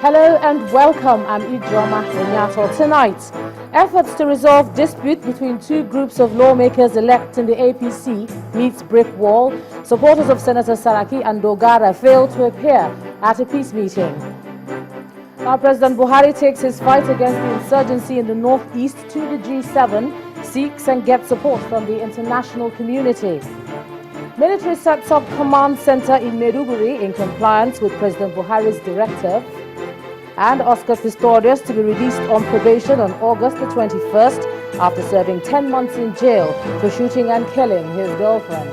Hello and welcome. I'm Ijoma Onyato. Tonight, efforts to resolve dispute between two groups of lawmakers elect in the APC meets brick wall. Supporters of Senator Saraki and Dogara failed to appear at a peace meeting. Now, President Buhari takes his fight against the insurgency in the northeast to the G7, seeks and gets support from the international community. Military sets up command center in Maiduguri in compliance with President Buhari's directive. And Oscar Pistorius to be released on probation on August the 21st after serving 10 months in jail for shooting and killing his girlfriend.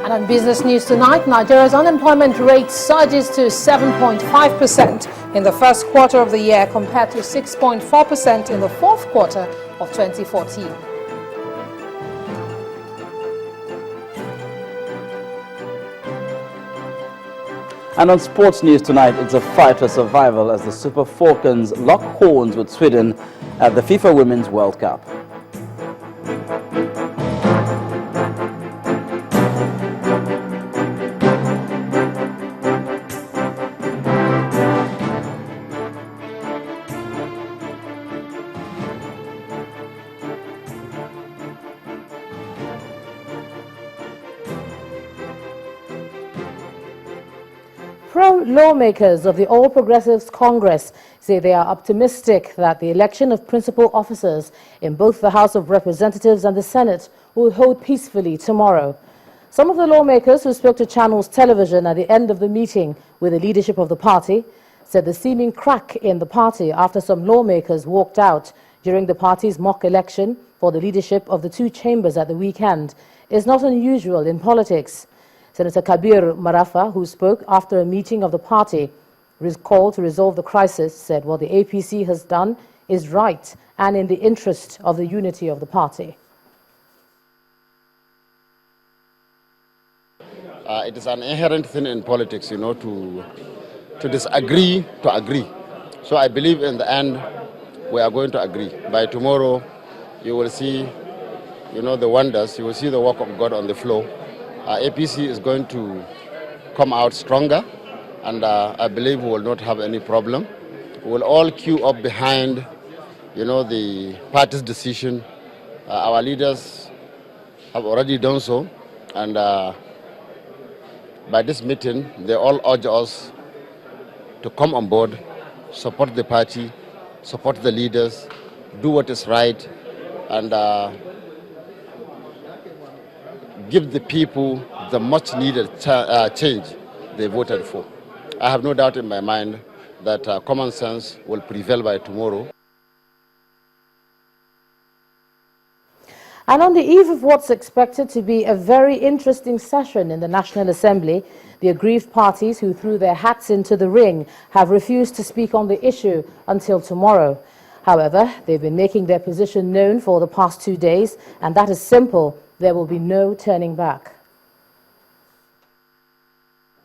And on business news tonight, Nigeria's unemployment rate surges to 7.5% in the first quarter of the year compared to 6.4% in the fourth quarter of 2014. And on sports news tonight, it's a fight for survival as the Super Falcons lock horns with Sweden at the FIFA Women's World Cup. Pro-lawmakers of the All Progressives Congress say they are optimistic that the election of principal officers in both the House of Representatives and the Senate will hold peacefully tomorrow. Some of the lawmakers who spoke to Channels Television at the end of the meeting with the leadership of the party said the seeming crack in the party after some lawmakers walked out during the party's mock election for the leadership of the two chambers at the weekend is not unusual in politics. Senator Kabir Marafa, who spoke after a meeting of the party called to resolve the crisis, said what the APC has done is right and in the interest of the unity of the party. It is an inherent thing in politics, to disagree, to agree. So I believe in the end we are going to agree. By tomorrow you will see, the wonders, you will see the work of God on the floor. APC is going to come out stronger, and I believe we will not have any problem. We will all queue up behind, the party's decision. Our leaders have already done so, and by this meeting, they all urge us to come on board, support the party, support the leaders, do what is right, and give the people the much needed change they voted for. I have no doubt in my mind that common sense will prevail by tomorrow. And on the eve of what's expected to be a very interesting session in the National Assembly, the aggrieved parties who threw their hats into the ring have refused to speak on the issue until tomorrow. However, they've been making their position known for the past 2 days, and that is simple. There will be no turning back.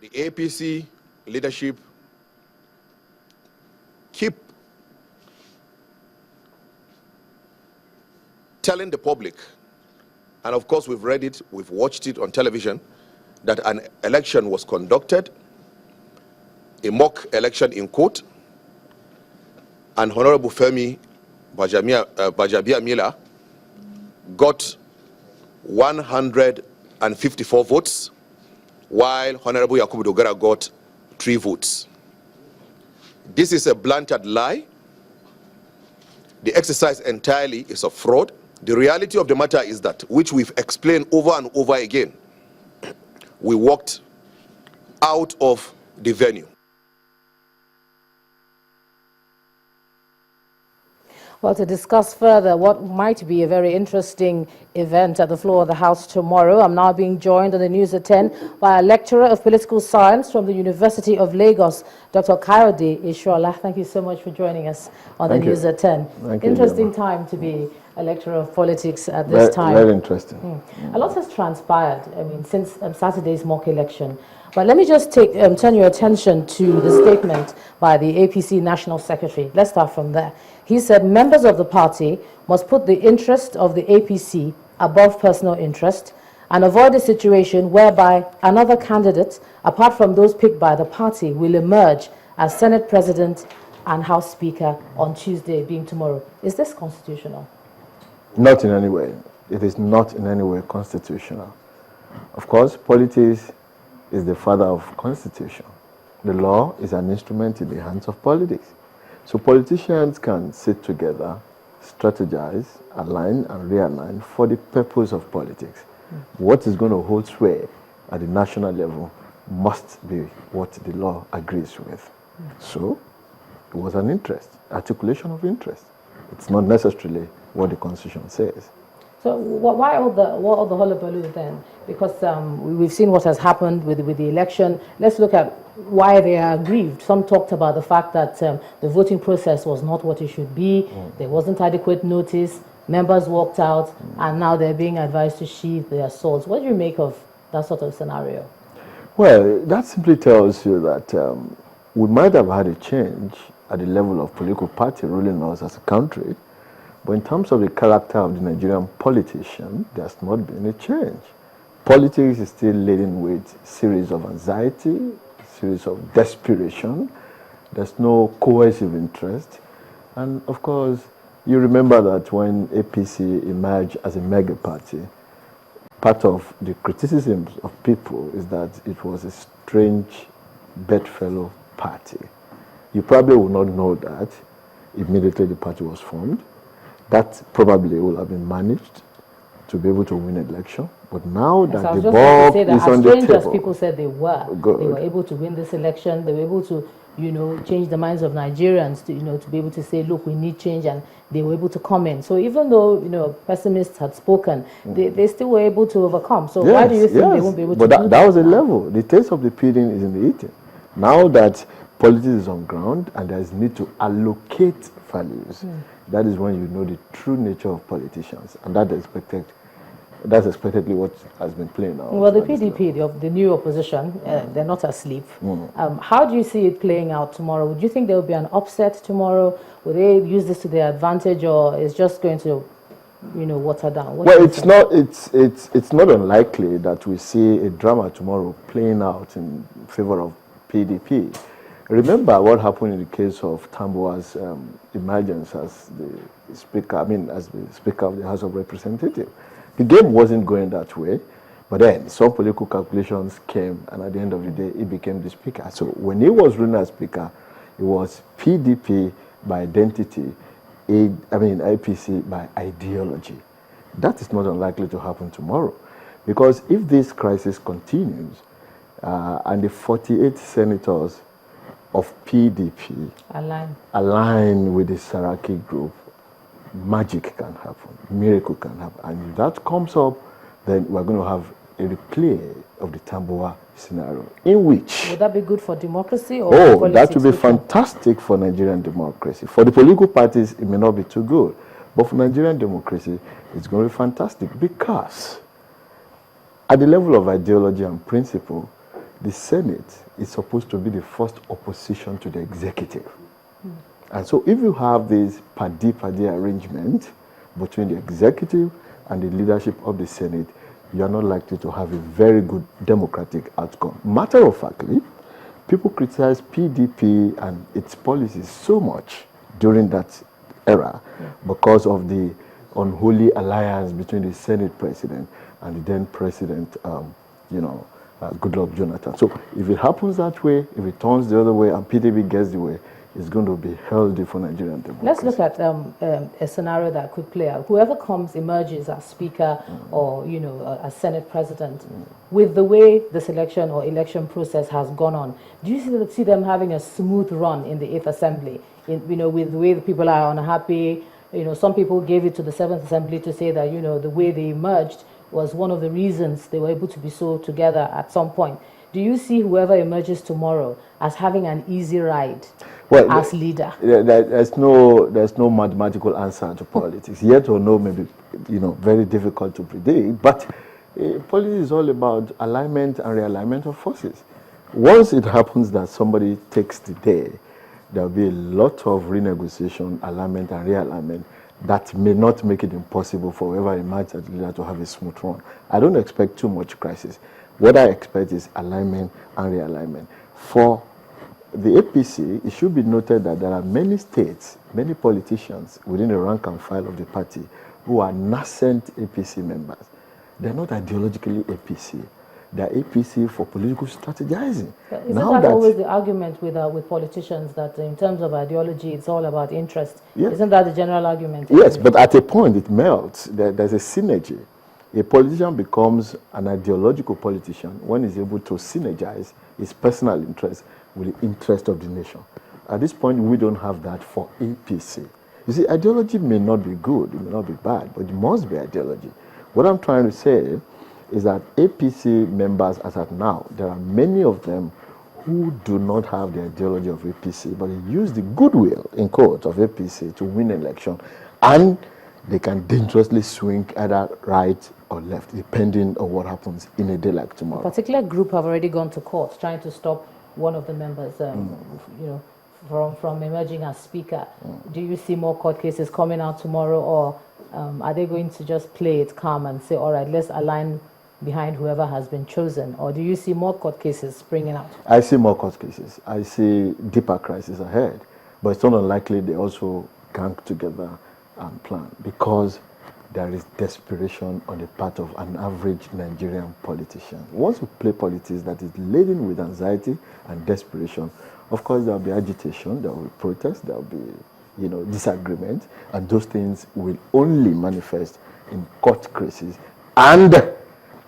The APC leadership keep telling the public, and of course we've read it, we've watched it on television, that an election was conducted, a mock election in court, and Honorable Femi Bajabia-Mila got 154 votes, while Honorable Yakubu Dogara got 3 votes. This is a blatant lie. The exercise entirely is a fraud. The reality of the matter is that, which we've explained over and over again, we walked out of the venue. Well, to discuss further what might be a very interesting event at the floor of the House tomorrow, I'm now being joined on the News at 10 by a lecturer of political science from the University of Lagos, Dr. Kayode Ishola. Thank you so much for joining us on the News at 10. Interesting time to be a lecturer of politics at this time. Very interesting. A lot has transpired, since Saturday's mock election. But let me just turn your attention to the statement by the APC National Secretary. Let's start from there. He said members of the party must put the interest of the APC above personal interest and avoid a situation whereby another candidate, apart from those picked by the party, will emerge as Senate President and House Speaker on Tuesday, being tomorrow. Is this constitutional? Not in any way. It is not in any way constitutional. Of course, politics is the father of constitution. The law is an instrument in the hands of politics. So politicians can sit together, strategize, align and realign for the purpose of politics. What is going to hold sway at the national level must be what the law agrees with. So it was an interest, articulation of interest. It's not necessarily what the Constitution says. So why all the hullabaloo then? Because we've seen what has happened with the election. Let's look at why they are aggrieved. Some talked about the fact that the voting process was not what it should be. There wasn't adequate notice. Members walked out, and now they're being advised to sheathe their swords. What do you make of that sort of scenario? Well, that simply tells you that we might have had a change at the level of political party ruling us as a country, but in terms of the character of the Nigerian politician, there's not been a change. Politics is still laden with a series of anxiety, a series of desperation. There's no cohesive interest. And of course, you remember that when APC emerged as a mega party, part of the criticisms of people is that it was a strange bedfellow party. You probably will not know that immediately the party was formed. That probably will have been managed to be able to win an election. But now that the ball is on the table. As strange as people said they were, they were able to win this election. They were able to, change the minds of Nigerians to, to be able to say, look, we need change, and they were able to comment. So even though, pessimists had spoken, they still were able to overcome. So why do you think they won't be able to do that? But that was a level. The taste of the pudding is in the eating. Now that politics is on ground and there is need to allocate values, that is when you know the true nature of politicians, and that's expectedly what has been playing out. Well, the PDP, the new opposition, they're not asleep. How do you see it playing out tomorrow? Would you think there will be an upset tomorrow? Will they use this to their advantage, or is just going to, water down? Well, it's not unlikely that we see a drama tomorrow playing out in favor of PDP. Remember what happened in the case of Tambuwa's emergence as the speaker, as the Speaker of the House of Representatives. The game wasn't going that way, but then some political calculations came, and at the end of the day, he became the Speaker. So when he was running as Speaker, it was PDP by identity, APC by ideology. That is not unlikely to happen tomorrow, because if this crisis continues, and the 48 senators of PDP align with the Saraki group, magic can happen, miracle can happen. And if that comes up, then we're going to have a replay of the Tambuwa scenario, in which... Would that be good for democracy? Or that would be fantastic for Nigerian democracy. For the political parties, it may not be too good. But for Nigerian democracy, it's going to be fantastic, because at the level of ideology and principle, the Senate is supposed to be the first opposition to the executive. And so if you have this paddy-paddy arrangement between the executive and the leadership of the Senate, you are not likely to have a very good democratic outcome. Matter of factly, people criticize PDP and its policies so much during that era because of the unholy alliance between the Senate president and the then president, Goodluck Jonathan. So if it happens that way, if it turns the other way and PDP gets the way, it's going to be healthy for Nigerian democracy. Let's look at a scenario that could play out. Whoever emerges as Speaker or, as Senate President, with the way the selection or election process has gone on, do you see them having a smooth run in the 8th Assembly? With the way the people are unhappy, some people gave it to the 7th Assembly to say that, the way they emerged was one of the reasons they were able to be so together at some point. Do you see whoever emerges tomorrow as having an easy ride as leader? There's no mathematical answer to politics. Yet or no, maybe very difficult to predict. But politics is all about alignment and realignment of forces. Once it happens that somebody takes the day, there will be a lot of renegotiation, alignment, and realignment that may not make it impossible for whoever emerges as leader to have a smooth run. I don't expect too much crisis. What I expect is alignment and realignment. For the APC, it should be noted that there are many states, many politicians within the rank and file of the party who are nascent APC members. They're not ideologically APC. They're APC for political strategizing. Isn't that always the argument with politicians, that in terms of ideology, it's all about interest? Yes. Isn't that the general argument? Yes, but at a point it melts. There's a synergy. A politician becomes an ideological politician when he's able to synergize his personal interest with the interest of the nation. At this point, we don't have that for APC. You see, ideology may not be good, it may not be bad, but it must be ideology. What I'm trying to say is that APC members, as at now, there are many of them who do not have the ideology of APC, but they use the goodwill, in quotes, of APC to win an election, and they can dangerously swing either right or left, depending on what happens in a day like tomorrow. A particular group have already gone to court trying to stop one of the members, you know, from emerging as speaker. Do you see more court cases coming out tomorrow, or are they going to just play it calm and say, all right, let's align behind whoever has been chosen? Or do you see more court cases springing out? I see more court cases. I see deeper crisis ahead. But it's not unlikely they also gang together and plan, because there is desperation on the part of an average Nigerian politician. Once you play politics that is laden with anxiety and desperation, of course there will be agitation, there will be protest, there will be, you know, disagreement, and those things will only manifest in court cases and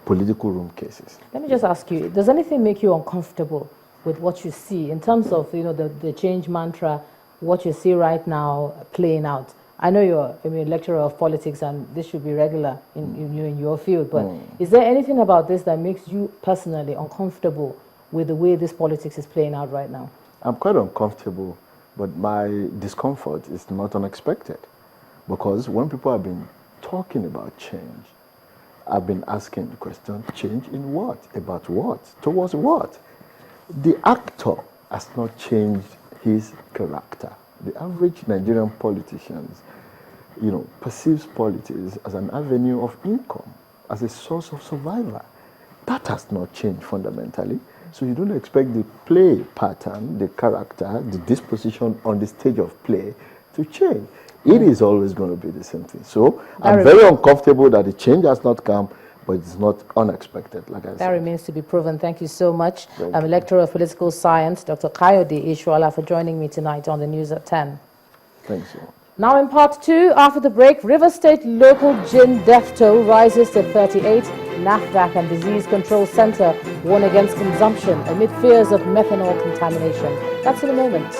political room cases. Let me just ask you, does anything make you uncomfortable with what you see in terms of, you know, the change mantra, what you see right now playing out? I know you're a lecturer of politics and this should be regular in your field, but is there anything about this that makes you personally uncomfortable with the way this politics is playing out right now? I'm quite uncomfortable, but my discomfort is not unexpected, because when people have been talking about change, I've been asking the question, change in what? About what? Towards what? The actor has not changed his character. The average Nigerian politicians, you know, perceives politics as an avenue of income, as a source of survival. That has not changed fundamentally. So you don't expect the play pattern, the character, the disposition on the stage of play to change. It is always going to be the same thing. So I'm very uncomfortable that the change has not come, but it's not unexpected, like I said. That remains to be proven. Thank you so much. I'm a lecturer of political science, Dr. Kayode Ishwala, for joining me tonight on the News at 10. Thanks. Now in part 2, after the break, River State local gin death toll rises to 38. NAFDAC and Disease Control Center warn against consumption amid fears of methanol contamination. That's in a moment.